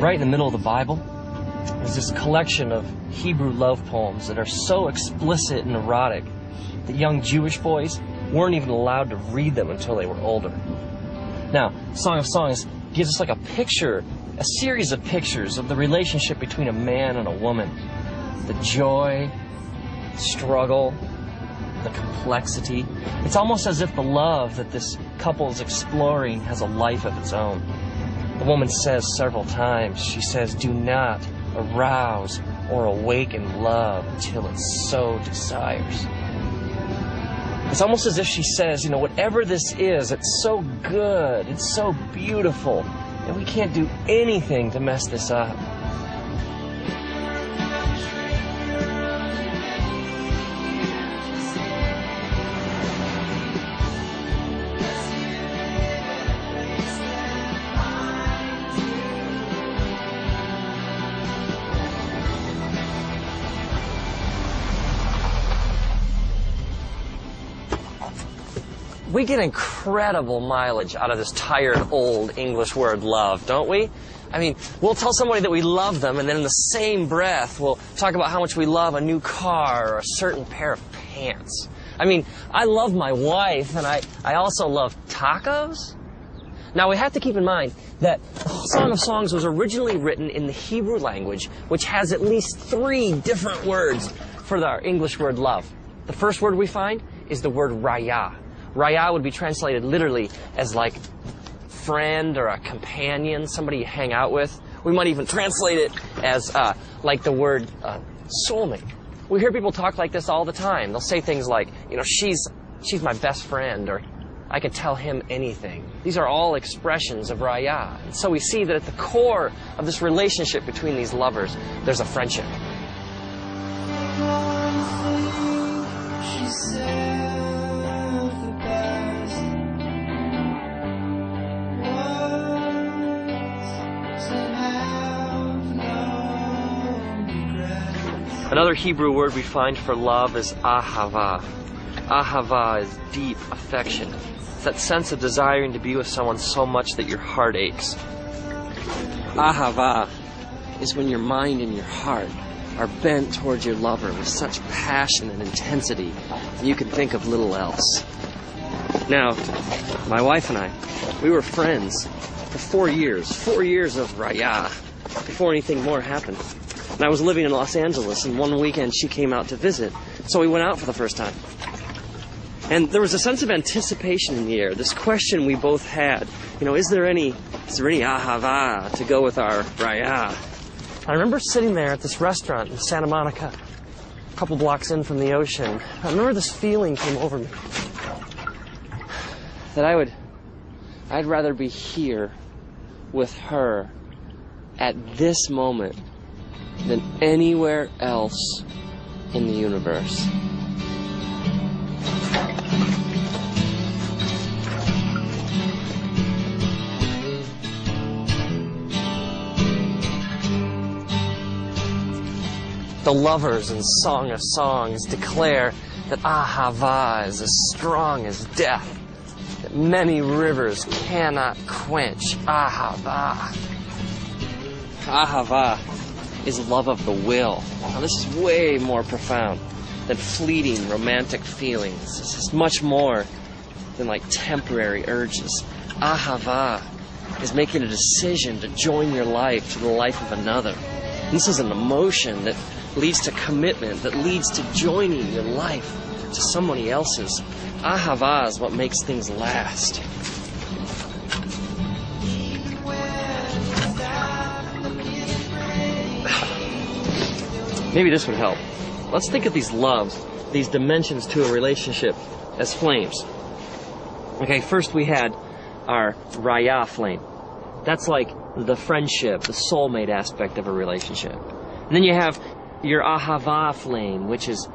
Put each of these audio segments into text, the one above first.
Right in the middle of the Bible is this collection of Hebrew love poems that are so explicit and erotic that young Jewish boys weren't even allowed to read them until they were older. Now, Song of Songs gives us like a picture, a series of pictures of the relationship between a man and a woman. The joy, struggle, the complexity. It's almost as if the love that this couple is exploring has a life of its own. The woman says several times, she says, do not arouse or awaken love until it so desires. It's almost as if she says, you know, whatever this is, it's so good, it's so beautiful, and we can't do anything to mess this up. We get incredible mileage out of this tired old English word love, don't we? I mean, we'll tell somebody that we love them, and then in the same breath, we'll talk about how much we love a new car or a certain pair of pants. I mean, I love my wife, and I also love tacos. Now, we have to keep in mind that Song of Songs was originally written in the Hebrew language, which has at least 3 different words for our English word love. The first word we find is the word raya. Raya would be translated literally as like friend or a companion, somebody you hang out with. We might even translate it as like the word soulmate. We hear people talk like this all the time. They'll say things like, you know, she's my best friend, or I could tell him anything. These are all expressions of raya. And so we see that at the core of this relationship between these lovers, there's a friendship. Another Hebrew word we find for love is ahava. Ahava is deep affection. It's that sense of desiring to be with someone so much that your heart aches. Ahava is when your mind and your heart are bent towards your lover with such passion and intensity that you can think of little else. Now, my wife and I, we were friends for 4 years. 4 years of raya before anything more happened. And I was living in Los Angeles, and one weekend she came out to visit, so we went out for the first time. And there was a sense of anticipation in the air, this question we both had, you know, is there any ahava to go with our raya? I remember sitting there at this restaurant in Santa Monica, a couple blocks in from the ocean. I remember this feeling came over me, that I'd rather be here with her at this moment than anywhere else in the universe. The lovers in Song of Songs declare that ahava is as strong as death, that many rivers cannot quench ahava. Ahava is love of the will. Now, this is way more profound than fleeting romantic feelings. This is much more than like temporary urges. Ahava is making a decision to join your life to the life of another. This is an emotion that leads to commitment, that leads to joining your life to somebody else's. Ahava is what makes things last. Maybe this would help. Let's think of these loves these dimensions to a relationship as flames. Okay, first we had our raya flame. That's like the friendship, the soulmate aspect of a relationship. And then you have your ahava flame, which is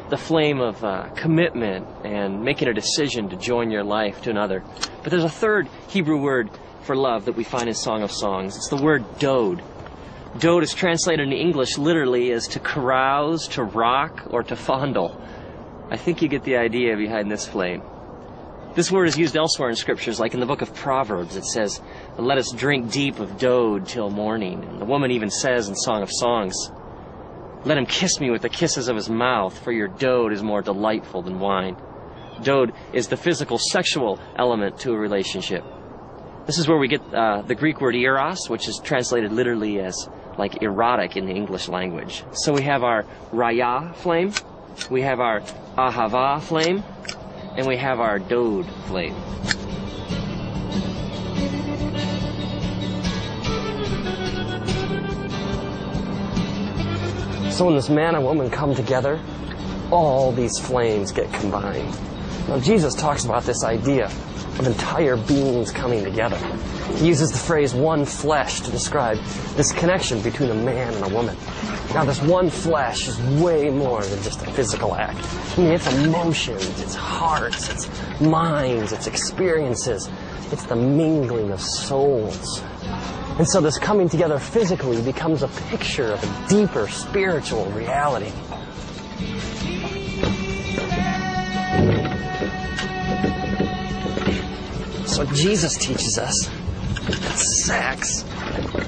the flame of commitment and making a decision to join your life to another. But there's a third Hebrew word for love that we find in Song of Songs. It's the word dode. Dode is translated into English literally as to carouse, to rock, or to fondle. I think you get the idea behind this flame. This word is used elsewhere in scriptures, like in the book of Proverbs. It says, "Let us drink deep of dode till morning." And the woman even says in Song of Songs, "Let him kiss me with the kisses of his mouth, for your dode is more delightful than wine." Dode is the physical, sexual element to a relationship. This is where we get the Greek word eros, which is translated literally as like erotic in the English language. So we have our raya flame, we have our ahava flame, and we have our dode flame. So when this man and woman come together, all these flames get combined. Now Jesus talks about this idea of entire beings coming together. He uses the phrase one flesh to describe this connection between a man and a woman. Now this one flesh is way more than just a physical act. I mean, it's emotions, it's hearts, it's minds, it's experiences. It's the mingling of souls. And so this coming together physically becomes a picture of a deeper spiritual reality. So Jesus teaches us that sex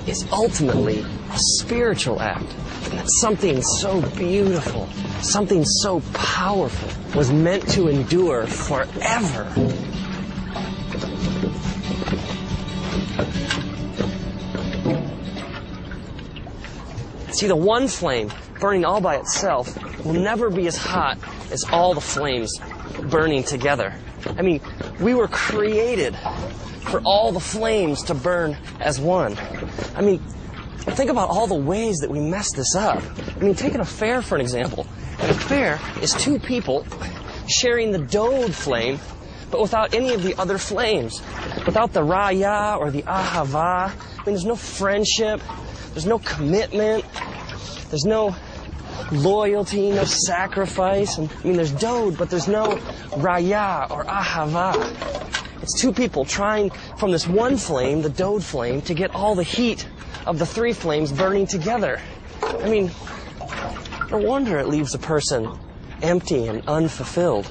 is ultimately a spiritual act. And that something so beautiful, something so powerful was meant to endure forever. See, the one flame burning all by itself will never be as hot as all the flames burning together. I mean, we were created for all the flames to burn as one. I mean, think about all the ways that we mess this up. I mean, take an affair for an example. An affair is two people sharing the dode flame, but without any of the other flames. Without the raya or the ahava. I mean, there's no friendship, there's no commitment, there's no loyalty, no sacrifice. And, I mean, there's dode, but there's no raya or ahava. It's two people trying from this one flame, the dode flame, to get all the heat of the three flames burning together. I mean, no wonder it leaves a person empty and unfulfilled.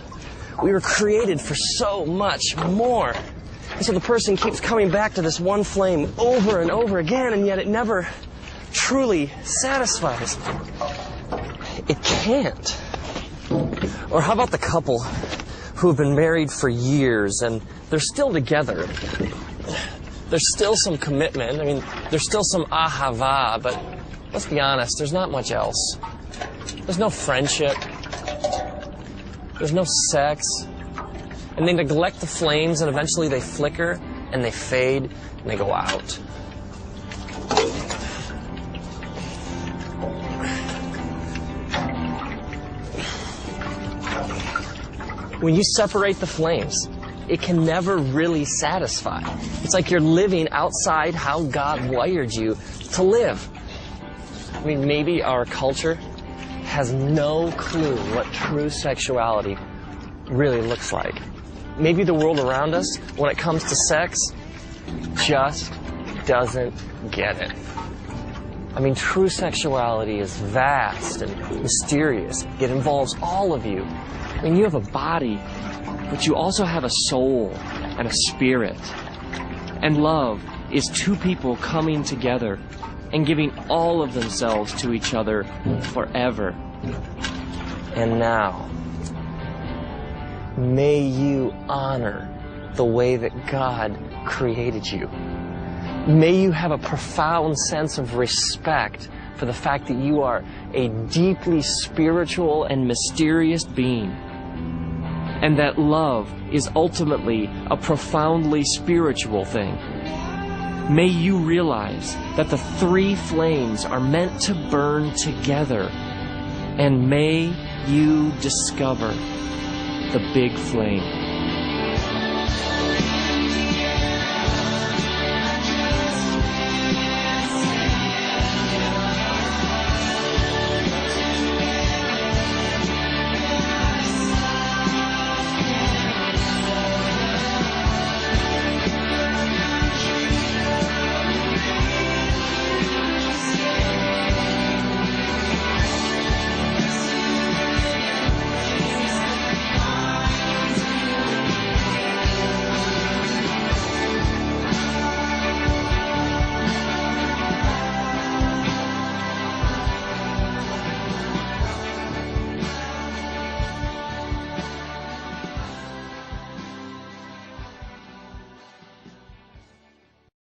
We were created for so much more. And so the person keeps coming back to this one flame over and over again, and yet it never truly satisfies. It can't. Or how about the couple who have been married for years and they're still together? There's still some commitment. I mean, there's still some ahava, but let's be honest, there's not much else. There's no friendship. There's no sex. And they neglect the flames, and eventually they flicker, and they fade, and they go out. When you separate the flames, it can never really satisfy. It's like you're living outside how God wired you to live. I mean, maybe our culture has no clue what true sexuality really looks like. Maybe the world around us, when it comes to sex, just doesn't get it. I mean, true sexuality is vast and mysterious. It involves all of you. I mean, you have a body, but you also have a soul and a spirit. And love is two people coming together and giving all of themselves to each other forever. And now, may you honor the way that God created you. May you have a profound sense of respect for the fact that you are a deeply spiritual and mysterious being, and that love is ultimately a profoundly spiritual thing. May you realize that the three flames are meant to burn together, and may you discover the big flame.